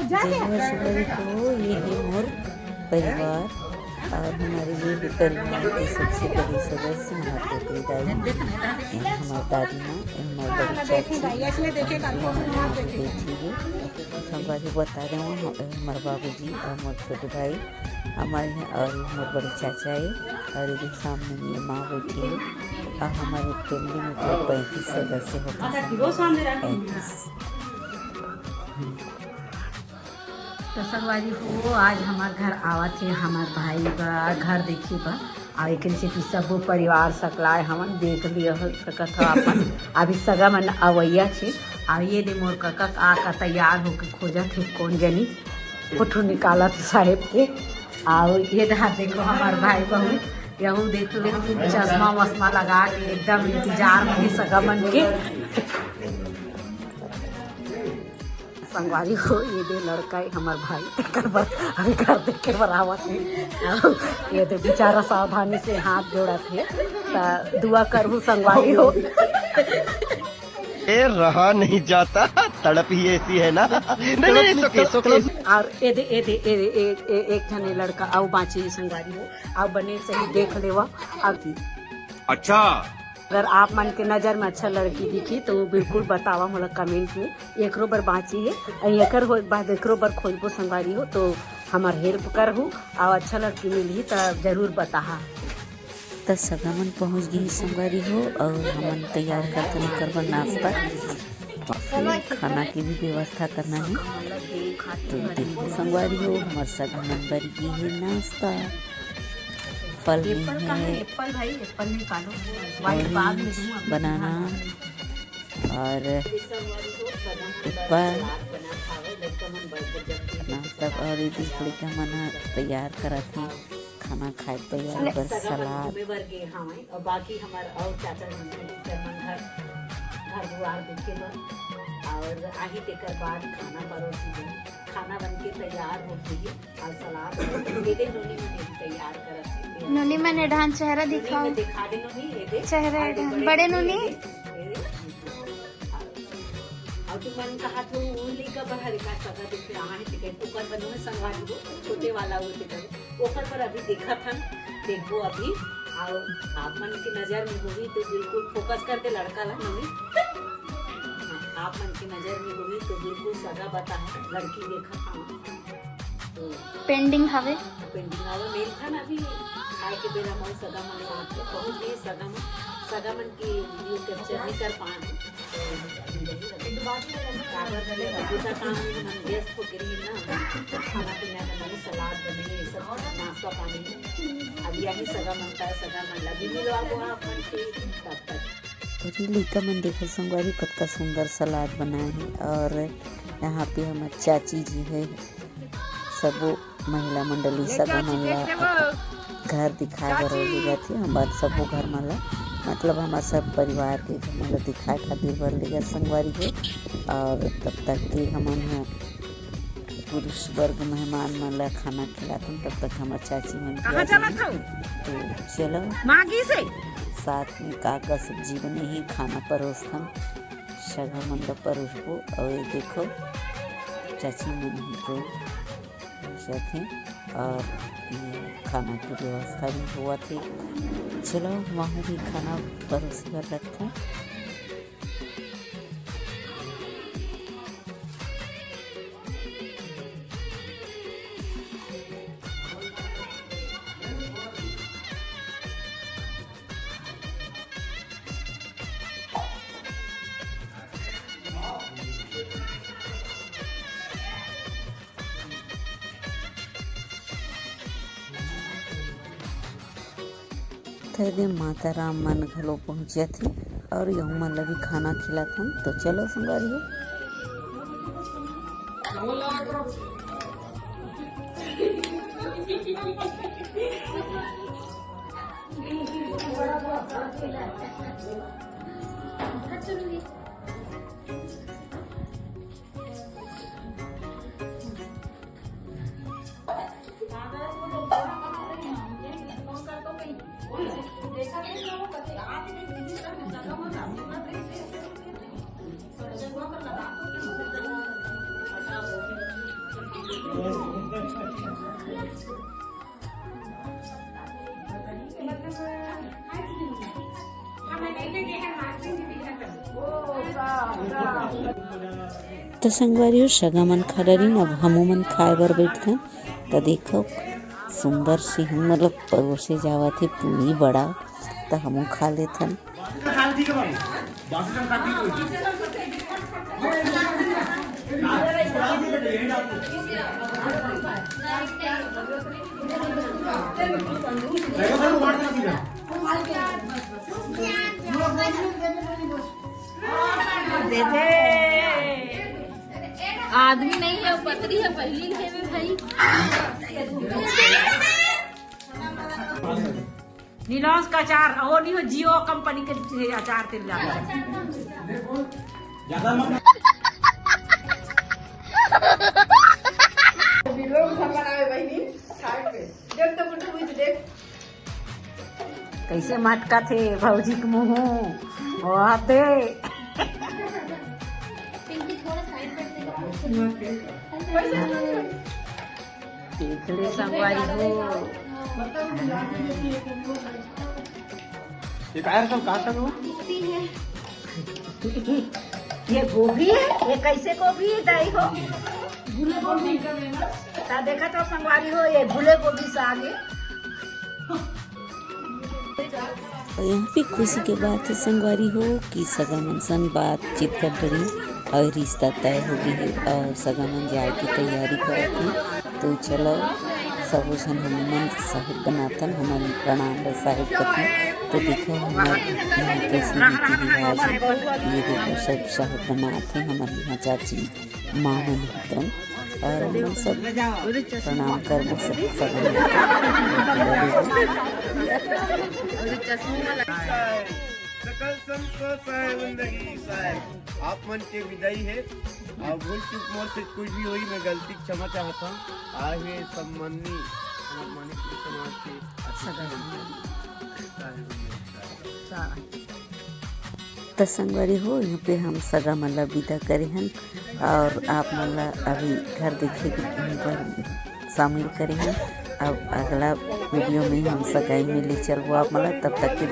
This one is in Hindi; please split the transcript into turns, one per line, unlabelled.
जय को ये है मोर परिवार और हमारे ये भी परिवार की सबसे बड़ी सदस्य हमारे दाई हमारे दादी माँ हमारे बड़ी चाची बेटी है संभाजी बता रहे हूँ हमारे बाबू जी और हमारे छोटे भाई हमारे यहाँ और हमारे बड़े चाचा है और ये सामने मेरी माँ बैठी है और हमारे फैमिली में 35 सदस्य होते हैं।
तो संगवारी हो आज हमारे घर आवत है हमारे भाई का घर देखिए बा और एक से कि सब परिवार सकलाए हमन देख लिया हो सकत हो अपन अभी सगा मन अवैया छे और ये दे मोर काका का तैयार होके खोजत है कौन जनी फोटो निकालत साहेब के और ये दहा देखो हमारे भाई बहू यहू देख ले चश्मा वश्मा लगा के एकदम इंतजार में सगा मन के संगवारी हो ये दे लड़का है हमार भाई अभी घर देख के बराबर है ये दे बेचारा सावधानी से हाथ जोड़ा थे तो दुआ करूँ संगवारी हो
ये रहा नहीं जाता तड़प ही ऐसी है ना नहीं
और एक जने लड़का आओ बाँची संगवारी हो आओ बने सही देख लेवा अब
अच्छा
अगर आप मन के नज़र में अच्छा लड़की दिखी तो बिल्कुल बतावा मोला कमेंट में एकरो बर बाँची है एकर हो बाद एकरो बर खोजबो संगवारी हो तो हमार हेल्प करहूँ और अच्छा लड़की मिली तो जरूर बताहा।
तो सगा मन पहुँच गई संगवारी हो और हमन तैयार करते करवा नाश्ता खाना की भी व्यवस्था करना है तो देखो संगवारी हो हमारे सगा मन बर ये है नाश्ता फल में है बनाना और एप्पल नाश्ता और ये थोड़ी का मना तैयार करा थी खाना खाए तैयार बर सलाद
और बाकी हमारे और चाचा घर दुआर देखे बर और आही तेकर बाद खाना परोसी खाना बन के तैयार होती है और सलाद दे दे नोनी में तैयार करत
नोनी मैंने ढान चेहरा दिखाओ
दिखा दे नोनी ये दे
चेहरा ढान बड़े नोनी
और तुम मन कहा तो उंगली का बाहर का सगा दिख रहा है टिकट ऊपर बनो में संगवारी हो छोटे वाला वो टिकट ऊपर पर अभी देखा था देखो अभी और आप मन की नजर में होगी तो बिल्कुल फोकस करके लड़का ला नोनी आप मन की नजर में होगी तो बिल्कुल सगा बता लड़की देखा था तो
पेंडिंग हवे
मेल था ना अभी खाए के बेरा मन सगा मन साथ में पहुंच गए सगा मन की वीडियो कैप्चर नहीं कर पाए काम में मन व्यस्त हो गई ना खाना पीना बनाने सलाद बनेंगे सब नाश्ता पानी अभी यही सगा मनता है सगा मन लगी मिलो आपको आप मन के तब तक
लड़का मन देखो संगवारी कतका सुंदर सलाद बनाए हैं और यहाँ पे हमारे चाची जी है सब महिला मंडली सगा महिला घर दिखाए बर जाती हमारे सबो घर मला मतलब हमारे सब परिवार के मतलब दिखाए खातिर बर ले संगवारी हो और तब तक के हमन पुरुष वर्ग मेहमान मन ला खाना खिलाते तब तक हमारे चाची मन तो चलो
मागी से
साथ में काका सब्जी बने ही खाना परोसथन सगा मन ला परोसबो और ये देखो चाची मन को साथ और ये खाना की व्यवस्था भी हुआ थी चलो वहाँ भी खाना परोस कर रखते हैं। थे माता राम मन घलो पहुँचिया थे और यहूँ मन ला भी खाना खिलाथन तो चलो संगवारी हो तो संगवारी सगा मन खा रही अब हमू मन खाए बर बैठते तो देखो सुंदर सी हम मतलब परोसे जावा थे पूरी बड़ा तो हमू खा लेथन।
आदमी नहीं है पतरी है पहली है में भाई। नीलॉन्स का अचार वो नहीं हो जियो कंपनी के अचार तेल कैसे मटका थे भौजी के मुँह आते देख ले संगवारी हो ये गोभी है ये कैसे गोभी है दाई हो भूले गोभी ता देखा तो संगवारी हो ये भूले गोभी से आगे।
और यहाँ पे खुशी के बात है संगवारी हो कि सगा मन सन बातचीत कर रही और रिश्ता तय हो गई है और सगा मन जाए की तैयारी करती। तो चलो सब जन हम साहिब बनातन हमारे प्रणाम साहिब कथी तो देखो हमारे यहाँ कैसे रीति रिवाज ये देखो सब साहिब बनाते हमारे यहाँ चाची माँ होतन और हम सब प्रणाम कर
सकल संतोष है जिंदगी साहब आप मन के विदाई है और भूल चूक मोर से कुछ भी हुई मैं गलती क्षमा चाहता हूँ। आगे सम्मानी समाज के
तो संगवारी हो यहाँ पे हम सगा मला विदा करे हैं और आप मला अभी घर देखे शामिल करे हैं। अब अगला वीडियो में हम सगाई में ले चलबो आप मला तब तक के